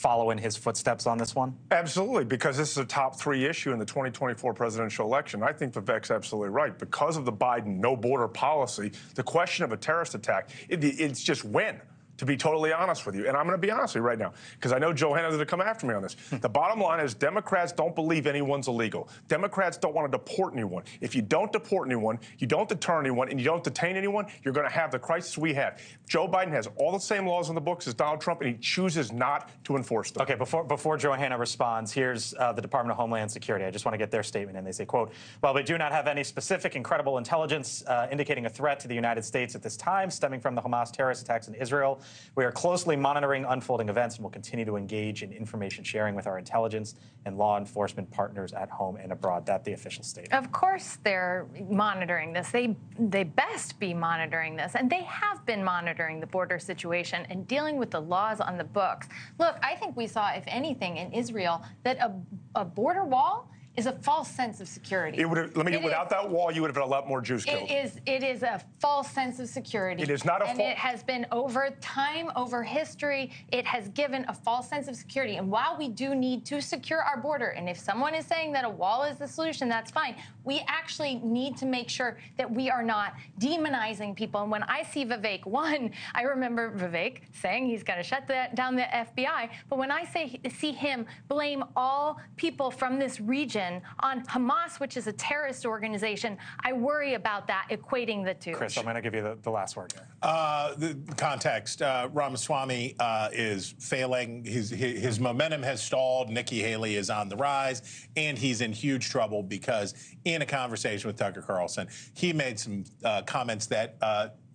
follow in his footsteps on this one? Absolutely, because this is a top 3 issue in the 2024 presidential election. I think Vivek's absolutely right. Because of the Biden no border policy, the question of a terrorist attack, it's just when. To be totally honest with you. And I'm going to be honest with you right now, because I know Johanna's going to come after me on this. The bottom line is Democrats don't believe anyone's illegal. Democrats don't want to deport anyone. If you don't deport anyone, you don't deter anyone, and you don't detain anyone, you're going to have the crisis we have. Joe Biden has all the same laws in the books as Donald Trump, and he chooses not to enforce them. Okay, before Johanna responds, here's the Department of Homeland Security. I just want to get their statement in. They say, quote, "While we do not have any specific and credible intelligence indicating a threat to the United States at this time stemming from the Hamas terrorist attacks in Israel, we are closely monitoring unfolding events and will continue to engage in information sharing with our intelligence and law enforcement partners at home and abroad." That's the official statement. Of course they're monitoring this. They best be monitoring this. And they have been monitoring the border situation and dealing with the laws on the books. Look, I think we saw, if anything, in Israel, that a border wall is a false sense of security. Without that wall, you would have had a lot more Jews killed. It is a false sense of security. It is not a And it has been over time, over history, it has given a false sense of security. And while we do need to secure our border, and if someone is saying that a wall is the solution, that's fine. We actually need to make sure that we are not demonizing people. And when I see Vivek, I remember Vivek saying he's got to shut down the FBI. But when I see him blame all people from this region on Hamas, which is a terrorist organization, I worry about that, equating the two. Chris, I'm going to give you the last word here. The context, Ramaswamy is failing. His momentum has stalled. Nikki Haley is on the rise, and he's in huge trouble because in a conversation with Tucker Carlson, he made some comments that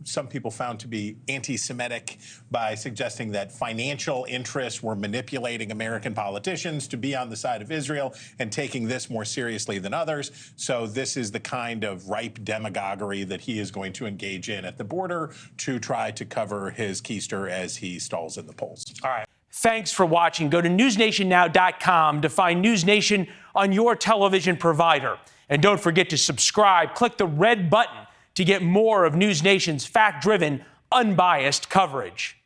some people found to be anti-Semitic by suggesting that financial interests were manipulating American politicians to be on the side of Israel and taking this more seriously than others. So this is the kind of ripe demagoguery that he is going to engage in at the border to try to cover his keister as he stalls in the polls. All right. Thanks for watching. Go to newsnationnow.com to find NewsNation on your television provider. And don't forget to subscribe. Click the red button to get more of NewsNation's fact-driven, unbiased coverage.